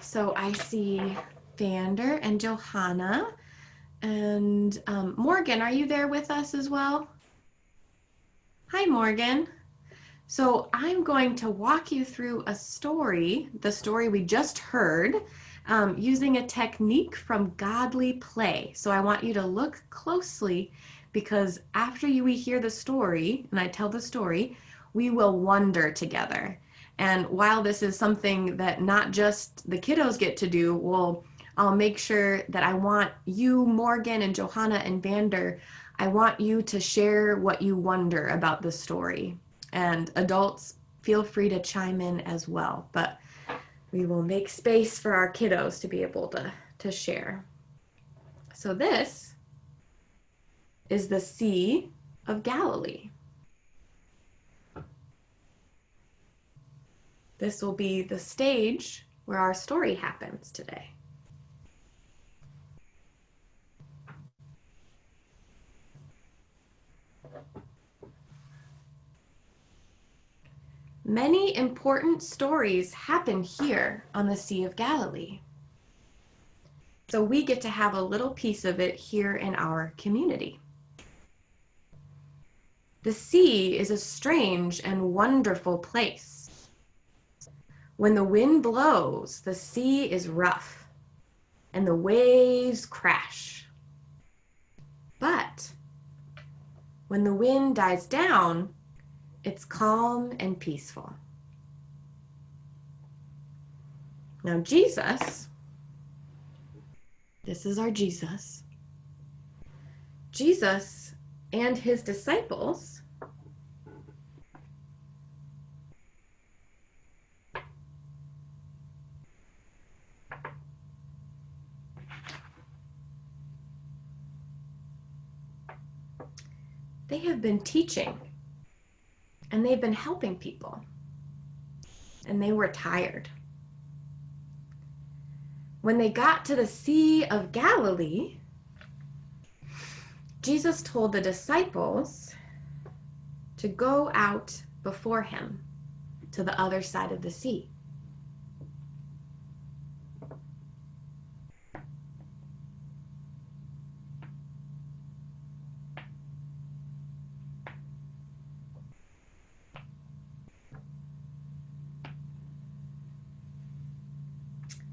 So I see Vander and Johanna. And Morgan, are you there with us as well? Hi, Morgan. So I'm going to walk you through a story, the story we just heard, using a technique from Godly Play. So I want you to look closely because after we hear the story and I tell the story, we will wonder together. And while this is something that not just the kiddos get to do, I'll make sure that I want you, Morgan and Johanna and Vander, I want you to share what you wonder about the story. And adults, feel free to chime in as well. But we will make space for our kiddos to be able to share. So this is the Sea of Galilee. This will be the stage where our story happens today. Many important stories happen here on the Sea of Galilee. So we get to have a little piece of it here in our community. The sea is a strange and wonderful place. When the wind blows, the sea is rough and the waves crash. But when the wind dies down, it's calm and peaceful. Now Jesus, this is our Jesus. Jesus and his disciples they have been teaching and they've been helping people, and they were tired. When they got to the Sea of Galilee, Jesus told the disciples to go out before him to the other side of the sea.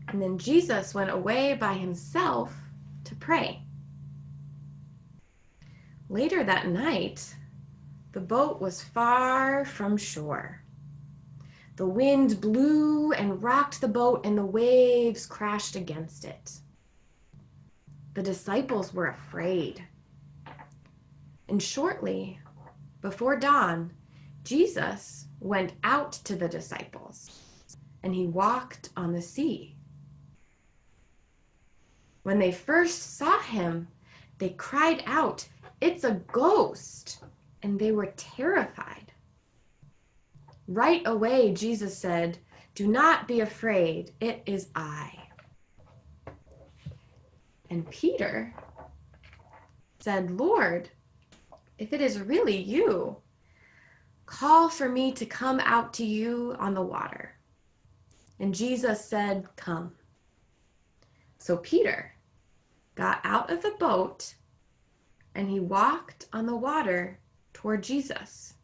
And then Jesus went away by himself to pray. Later that night, the boat was far from shore. The wind blew and rocked the boat, and the waves crashed against it. The disciples were afraid. And shortly before dawn, Jesus went out to the disciples, and he walked on the sea. When they first saw him, they cried out, "It's a ghost!" And they were terrified. Right away, Jesus said, "Do not be afraid, it is I." And Peter said, "Lord, if it is really you, call for me to come out to you on the water." And Jesus said, "Come." So Peter got out of the boat and he walked on the water toward Jesus.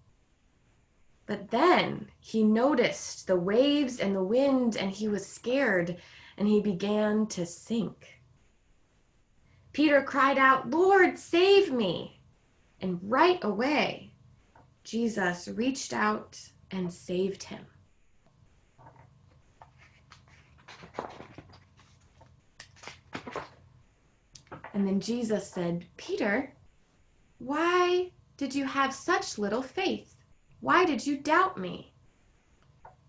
But then he noticed the waves and the wind, and he was scared, and he began to sink. Peter cried out, "Lord, save me!" And right away, Jesus reached out and saved him. And then Jesus said, "Peter, why did you have such little faith? Why did you doubt me?"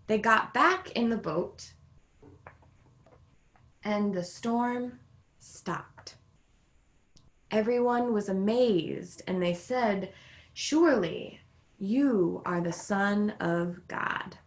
They got back in the boat, and the storm stopped. Everyone was amazed, and they said, "Surely you are the Son of God."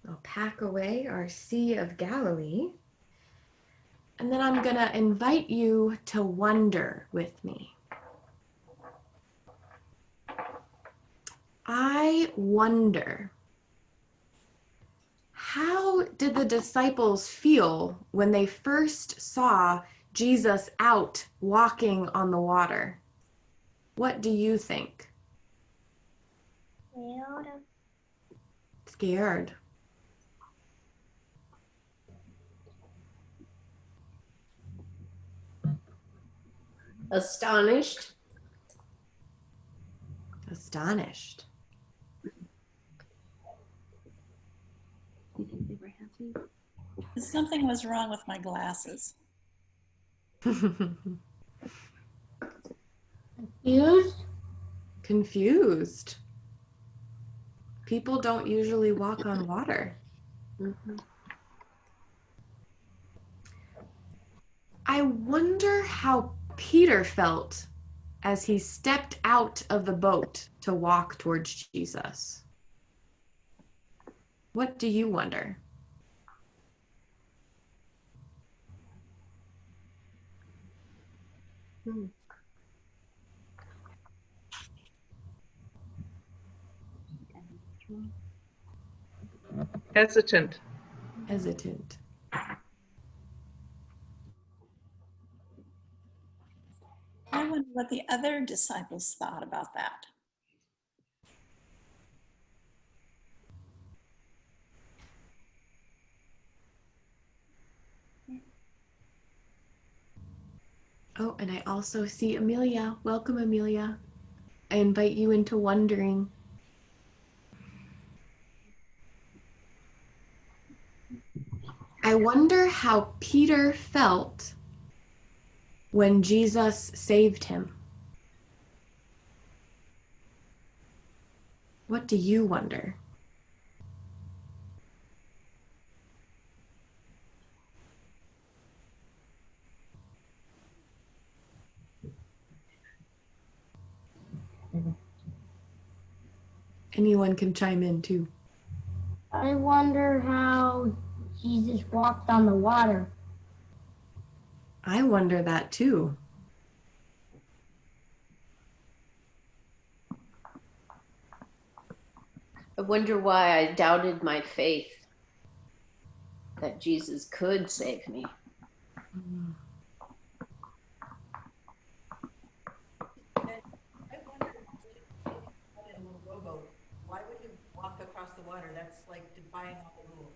I'll pack away our Sea of Galilee. And then I'm going to invite you to wonder with me. I wonder, how did the disciples feel when they first saw Jesus out walking on the water? What do you think? Scared. Astonished. Astonished. You think they were happy? Something was wrong with my glasses. Confused. Confused. People don't usually walk on water. Mm-hmm. I wonder how Peter felt as he stepped out of the boat to walk towards Jesus. What do you wonder? Hesitant. Hesitant. I wonder what the other disciples thought about that. Oh, and I also see Amelia. Welcome, Amelia. I invite you into wondering. I wonder how Peter felt when Jesus saved him. What do you wonder? Anyone can chime in too. I wonder how Jesus walked on the water. I wonder that too. I wonder why I doubted my faith that Jesus could save me. Why would you walk across the water? That's like defying all the rules.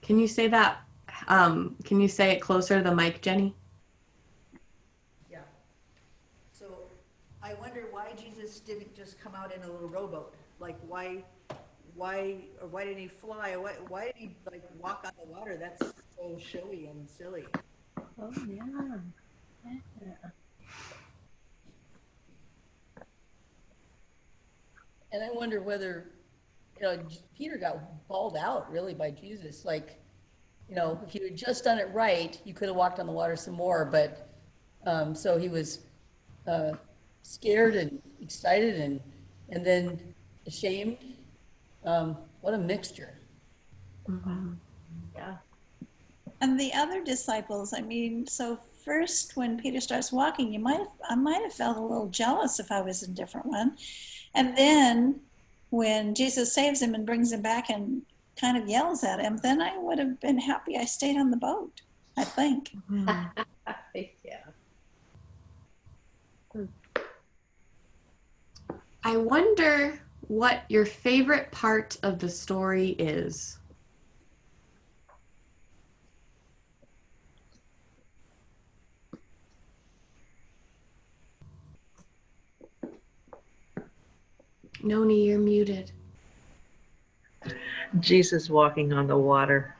Can you say that? Can you say it closer to the mic, Jenny? Yeah. So I wonder why Jesus didn't just come out in a little rowboat. Like why didn't he fly? Why did he like walk on the water? That's so showy and silly. Oh, yeah. Yeah. And I wonder whether, Peter got bawled out really by Jesus. Like, if you had just done it right, you could have walked on the water some more. But so he was scared and excited and then ashamed. What a mixture. Mm-hmm. Yeah. And the other disciples, I mean, so first when Peter starts walking, I might have felt a little jealous if I was a different one. And then when Jesus saves him and brings him back and kind of yells at him, then I would have been happy I stayed on the boat, I think. Mm-hmm. Yeah. I wonder what your favorite part of the story is. Noni, you're muted. Jesus walking on the water.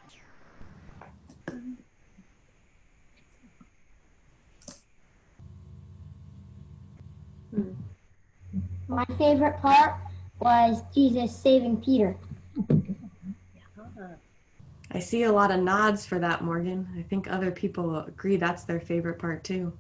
My favorite part was Jesus saving Peter. I see a lot of nods for that, Morgan. I think other people agree that's their favorite part too.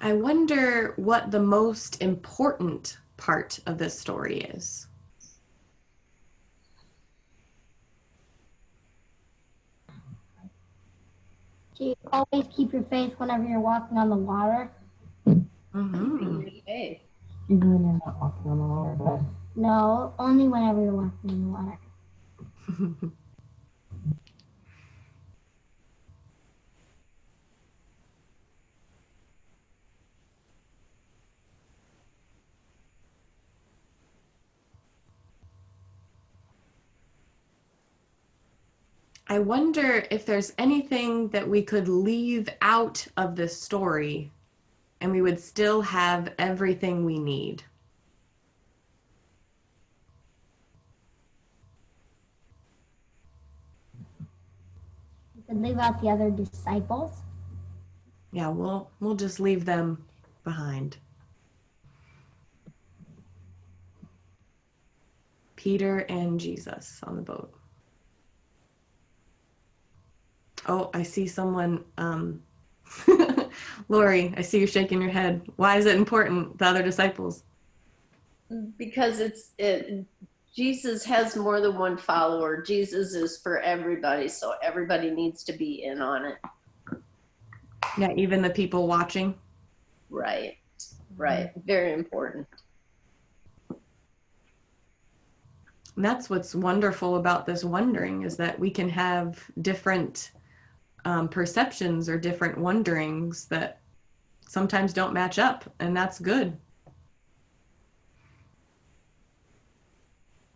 I wonder what the most important part of this story is. Do you always keep your faith whenever you're walking on the water? Mhm. Hey, Even when you're not walking on the water. No, only whenever you're walking on the water. I wonder if there's anything that we could leave out of this story and we would still have everything we need. You could leave out the other disciples. Yeah, we'll just leave them behind. Peter and Jesus on the boat. Oh, I see someone. Lori, I see you shaking your head. Why is it important, the other disciples? because Jesus has more than one follower. Jesus is for everybody, so everybody needs to be in on it. Yeah, even the people watching. Right. Right. Very important. And that's what's wonderful about this wondering, is that we can have different perceptions or different wonderings that sometimes don't match up, and that's good.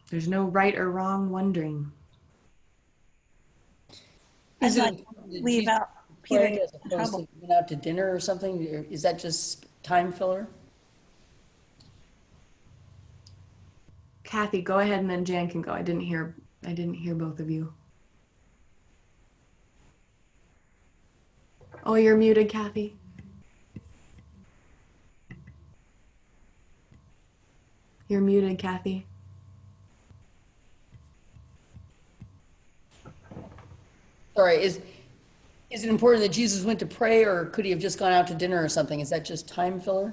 There's no right or wrong wondering. I'd Is it like to important that leave Jesus out Peter prayed getting as in opposed trouble. to went out to dinner or something? Or is that just time filler? Kathy, go ahead, and then Jan can go. I didn't hear both of you. Oh, you're muted, Kathy. You're muted, Kathy. Sorry, is it important that Jesus went to pray, or could he have just gone out to dinner or something? Is that just time filler?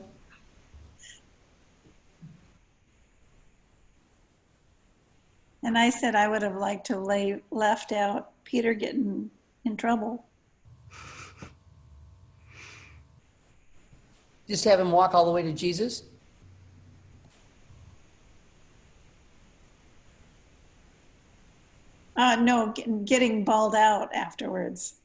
And I said I would have liked to left out Peter getting in trouble. Just have him walk all the way to Jesus? No, getting bawled out afterwards.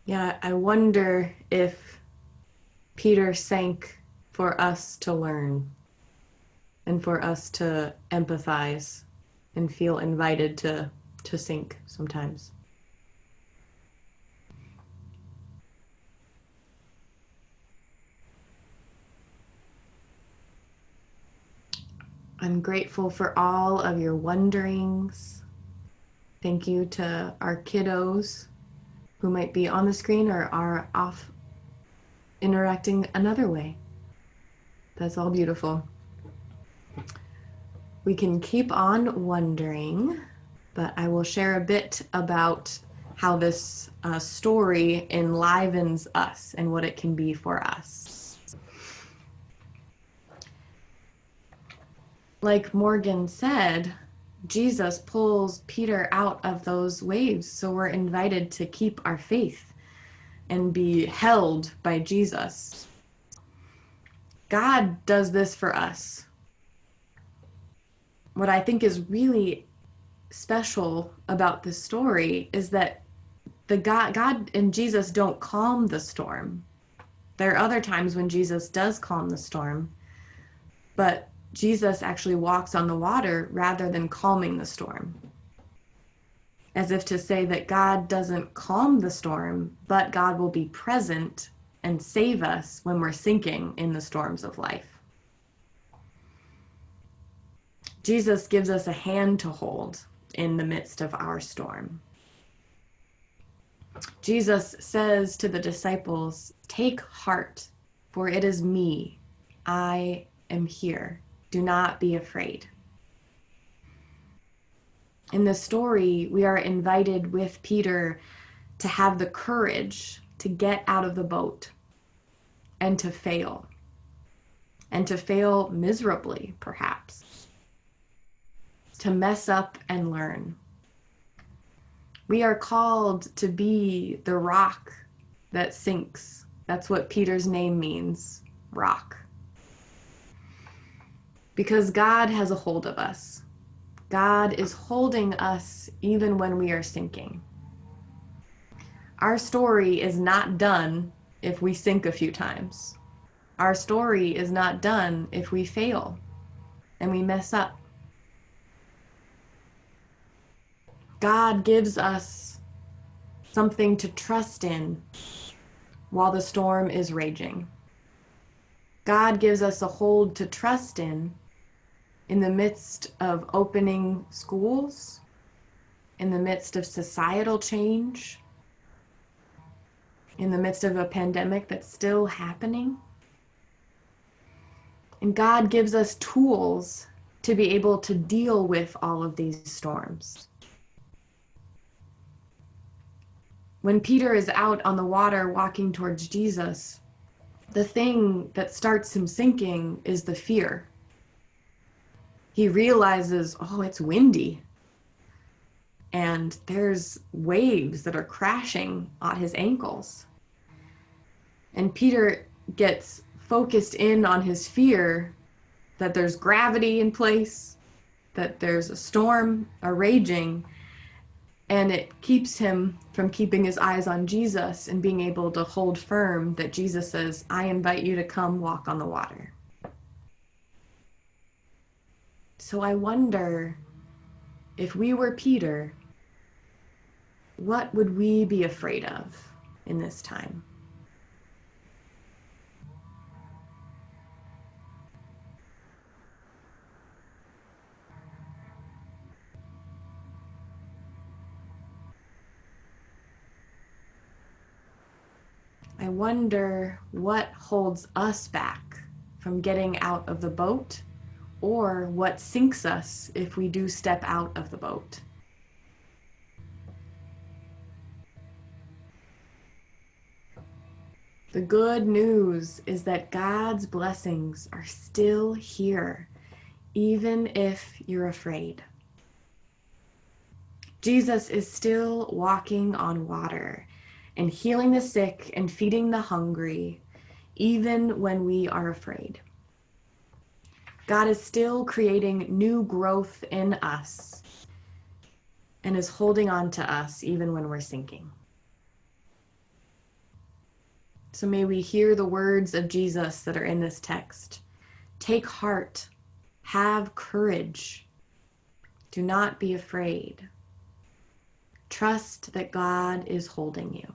Yeah, I wonder if Peter sank for us to learn and for us to empathize and feel invited to sink sometimes. I'm grateful for all of your wonderings. Thank you to our kiddos who might be on the screen or are off interacting another way. That's all beautiful. We can keep on wondering, but I will share a bit about how this story enlivens us and what it can be for us. Like Morgan said, Jesus pulls Peter out of those waves, so we're invited to keep our faith and be held by Jesus. God does this for us. What I think is really special about this story is that God and Jesus don't calm the storm. There are other times when Jesus does calm the storm, but Jesus actually walks on the water rather than calming the storm. As if to say that God doesn't calm the storm, but God will be present and save us when we're sinking in the storms of life. Jesus gives us a hand to hold in the midst of our storm. Jesus says to the disciples, "Take heart, for it is me. I am here. Do not be afraid." In this story, we are invited with Peter to have the courage to get out of the boat and to fail miserably, perhaps, to mess up and learn. We are called to be the rock that sinks. That's what Peter's name means, rock. Because God has a hold of us. God is holding us even when we are sinking. Our story is not done if we sink a few times. Our story is not done if we fail and we mess up. God gives us something to trust in while the storm is raging. God gives us a hold to trust in the midst of opening schools, in the midst of societal change, in the midst of a pandemic that's still happening. And God gives us tools to be able to deal with all of these storms. When Peter is out on the water walking towards Jesus, the thing that starts him sinking is the fear. He realizes, oh, it's windy. And there's waves that are crashing on his ankles. And Peter gets focused in on his fear that there's gravity in place, that there's a storm raging, and it keeps him from keeping his eyes on Jesus and being able to hold firm that Jesus says, I invite you to come walk on the water. So I wonder, if we were Peter, what would we be afraid of in this time? I wonder what holds us back from getting out of the boat, or what sinks us if we do step out of the boat. The good news is that God's blessings are still here, even if you're afraid. Jesus is still walking on water and healing the sick and feeding the hungry, even when we are afraid. God is still creating new growth in us and is holding on to us even when we're sinking. So may we hear the words of Jesus that are in this text. Take heart, have courage, do not be afraid. Trust that God is holding you.